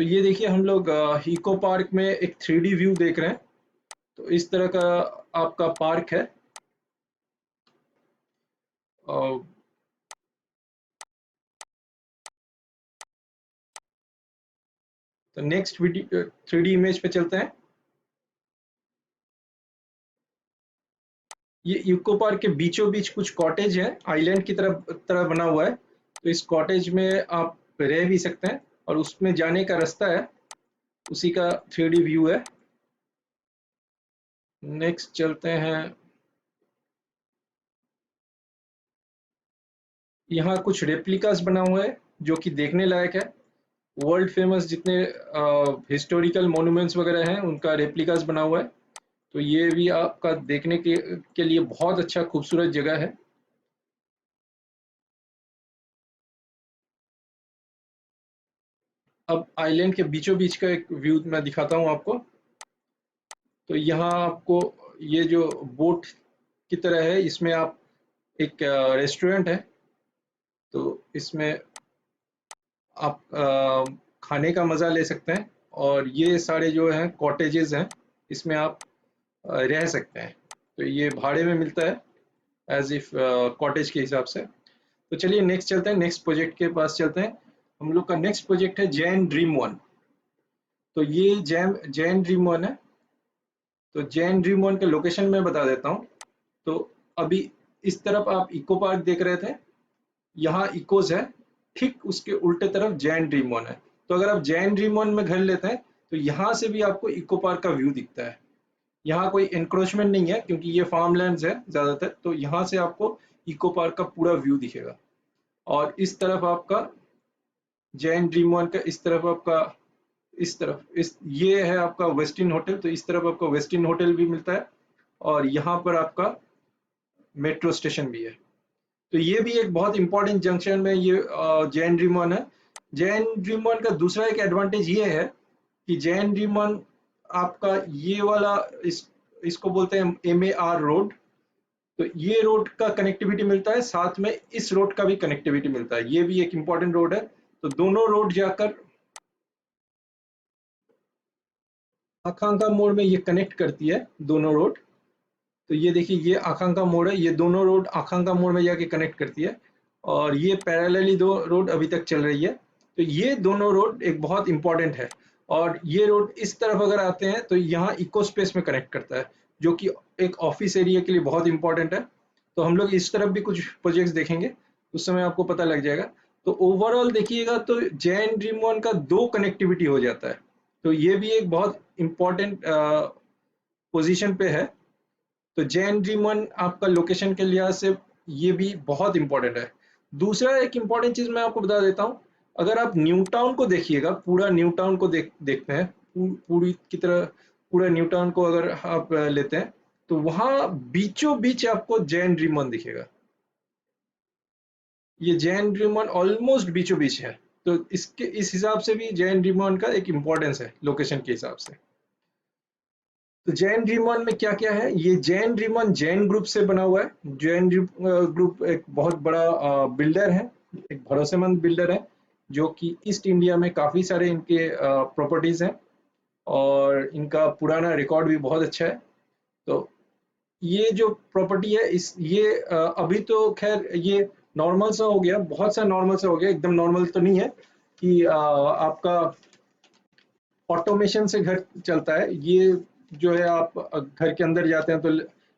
तो ये देखिए हम लोग इको पार्क में एक 3D व्यू देख रहे हैं। तो इस तरह का आपका पार्क है। अ, तो नेक्स्ट वीडियो 3D इमेज पे चलते हैं। ये इको पार्क के बीचों बीच कुछ कॉटेज है, आइलैंड की तरह बना हुआ है। तो इस कॉटेज में आप रह भी सकते हैं और उसमें जाने का रास्ता है, उसी का 3D व्यू है। नेक्स्ट चलते हैं। यहाँ कुछ रेप्लिकास बना हुआ है जो कि देखने लायक है। वर्ल्ड फेमस जितने हिस्टोरिकल मॉन्यूमेंट्स वगैरह हैं उनका रेप्लिकास बना हुआ है। तो ये भी आपका देखने के लिए बहुत अच्छा खूबसूरत जगह है। अब आइलैंड के बीचों बीच का एक व्यू मैं दिखाता हूँ आपको। तो यहाँ आपको ये जो बोट की तरह है, इसमें आप एक रेस्टोरेंट है। तो इसमें आप खाने का मज़ा ले सकते हैं और ये सारे जो हैं कॉटेजेस हैं, इसमें आप रह सकते हैं। तो ये भाड़े में मिलता है एज इफ कॉटेज के हिसाब से। तो चलिए नेक्स्ट चलते हैं, नेक्स्ट प्रोजेक्ट के पास चलते हैं। हम लोग का नेक्स्ट प्रोजेक्ट है जैन ड्रीम वन। तो ये जैन ड्रीम वन है। तो जैन ड्रीम वन का लोकेशन मैं बता देता हूँ। तो अभी इस तरफ आप इको पार्क देख रहे थे, यहाँ इकोज है, ठीक उसके उल्टे तरफ जैन ड्रीम वन है। तो अगर आप जैन ड्रीम वन में घर लेते हैं तो यहाँ से भी आपको इको पार्क का व्यू दिखता है। यहाँ कोई इंक्रोचमेंट नहीं है क्योंकि ये फार्म लैंड्स है ज्यादातर। तो यहाँ से आपको इको पार्क का पूरा व्यू दिखेगा। और इस तरफ आपका जैन ड्रीम वन का, इस तरफ आपका, इस तरफ इस ये है आपका वेस्टिन होटल। तो इस तरफ आपका वेस्टिन होटल भी मिलता है और यहाँ पर आपका मेट्रो स्टेशन भी है। तो ये भी एक बहुत इंपॉर्टेंट जंक्शन में ये जैन ड्रीम वन है। जैन ड्रीम वन का दूसरा एक एडवांटेज ये है कि जैन ड्रीम वन आपका ये वाला इसको बोलते हैं MAR रोड। तो ये रोड का कनेक्टिविटी मिलता है, साथ में इस रोड का भी कनेक्टिविटी मिलता है। ये भी एक इंपॉर्टेंट रोड है। तो दोनों रोड जाकर आकांक्षा मोड़ में ये कनेक्ट करती है, दोनों रोड। तो ये देखिए ये आकांक्षा मोड़ है, ये दोनों रोड आकांक्षा मोड़ में जाके कनेक्ट करती है और ये पैरेलली दो रोड अभी तक चल रही है। तो ये दोनों रोड एक बहुत इंपॉर्टेंट है। और ये रोड इस तरफ अगर आते हैं तो यहाँ इको स्पेस में कनेक्ट करता है, जो कि एक ऑफिस एरिया के लिए बहुत इंपॉर्टेंट है। तो हम लोग इस तरफ भी कुछ प्रोजेक्ट्स देखेंगे, उस समय आपको पता लग जाएगा। तो ओवरऑल देखिएगा तो जैन ड्रीम वन का दो कनेक्टिविटी हो जाता है। तो ये भी एक बहुत इंपॉर्टेंट पोजीशन पे है। तो जैन ड्रीम वन आपका लोकेशन के लिहाज से ये भी बहुत इंपॉर्टेंट है। दूसरा एक इंपॉर्टेंट चीज मैं आपको बता देता हूँ। अगर आप न्यू टाउन को देखिएगा, पूरा न्यू टाउन को देखते हैं, पूरी की तरह पूरा न्यू टाउन को अगर आप लेते हैं तो वहां बीचों बीच आपको जैन ड्रीम वन दिखेगा। ये जैन ड्रीम वन ऑलमोस्ट बीचों बीच है। तो इसके इस हिसाब से भी जैन ड्रीम वन का एक इम्पोर्टेंस है लोकेशन के हिसाब से। तो जैन ड्रीम वन में क्या क्या है, ये Jain dream one Jain group से बना हुआ है। जैन ग्रुप एक बहुत बड़ा बिल्डर है, एक भरोसेमंद बिल्डर है, जो कि ईस्ट इंडिया में काफ़ी सारे इनके प्रॉपर्टीज़ हैं और इनका पुराना रिकॉर्ड भी बहुत अच्छा है। तो ये जो प्रॉपर्टी है इस ये अभी तो खैर ये नॉर्मल सा हो गया, बहुत सा नॉर्मल सा हो गया, एकदम नॉर्मल तो नहीं है कि आपका ऑटोमेशन से घर चलता है। ये जो है आप घर के अंदर जाते हैं तो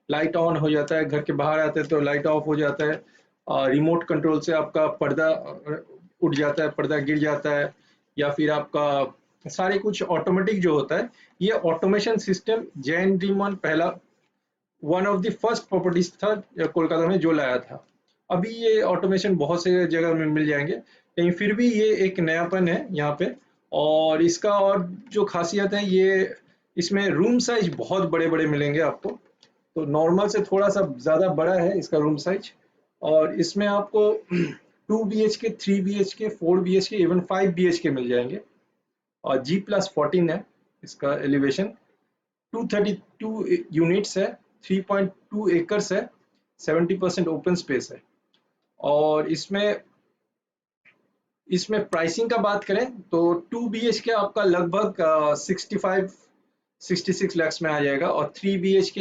लाइट ऑन हो जाता है, घर के बाहर आते हैं तो लाइट ऑफ हो जाता है। रिमोट कंट्रोल से आपका पर्दा उठ जाता है, पर्दा गिर जाता है, या फिर आपका सारे कुछ ऑटोमेटिक जो होता है। ये automation system Jain dream one पहला one of the first properties था कोलकाता में जो लाया था। अभी ये ऑटोमेशन बहुत से जगह में मिल जाएंगे, लेकिन फिर भी ये एक नयापन है यहाँ पे। और इसका और जो खासियत है, ये इसमें रूम साइज बहुत बड़े बड़े मिलेंगे आपको। तो नॉर्मल से थोड़ा सा ज़्यादा बड़ा है इसका रूम साइज। और इसमें आपको 2 BHK, 3 BHK, 4 BHK, even 5 BHK मिल जाएंगे। और G+14 है इसका एलिवेशन, 232 यूनिट्स है, 3.2 एकर्स है, 70% ओपन स्पेस है। और इसमें इसमें प्राइसिंग का बात करें तो 2 BHK आपका लगभग 65-66 लाख में आ जाएगा और 3 BHK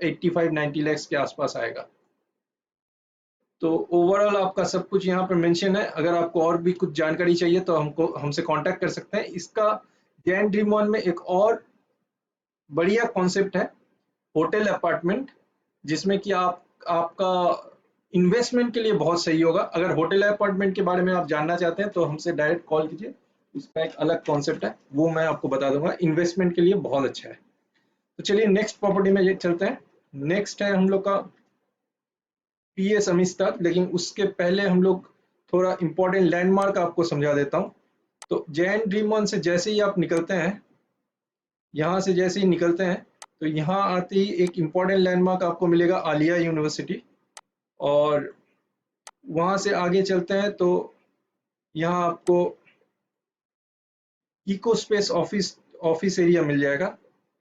85-90 लाख के आसपास आएगा। तो ओवरऑल आपका सब कुछ यहाँ पर मेंशन है। अगर आपको और भी कुछ जानकारी चाहिए तो हमसे कांटेक्ट कर सकते हैं। इसका जैन ड्रीम मॉल में एक और बढ़िया कॉन्सेप्ट है, होटल अपार्टमेंट, जिसमें कि आपका इन्वेस्टमेंट के लिए बहुत सही होगा। अगर होटल अपार्टमेंट के बारे में आप जानना चाहते हैं तो हमसे डायरेक्ट कॉल कीजिए, इसका एक अलग कॉन्सेप्ट है, वो मैं आपको बता दूंगा। इन्वेस्टमेंट के लिए बहुत अच्छा है। तो चलिए नेक्स्ट प्रॉपर्टी में चलते हैं। नेक्स्ट है हम लोग का PS अमित तक, लेकिन उसके पहले हम लोग थोड़ा इंपॉर्टेंट लैंडमार्क आपको समझा देता हूँ। तो जैन ड्रीम वन से जैसे ही आप निकलते हैं, यहाँ से जैसे ही निकलते हैं तो यहाँ आते ही एक इम्पॉर्टेंट लैंडमार्क आपको मिलेगा, आलिया यूनिवर्सिटी। और वहाँ से आगे चलते हैं तो यहाँ आपको इको स्पेस ऑफिस एरिया मिल जाएगा।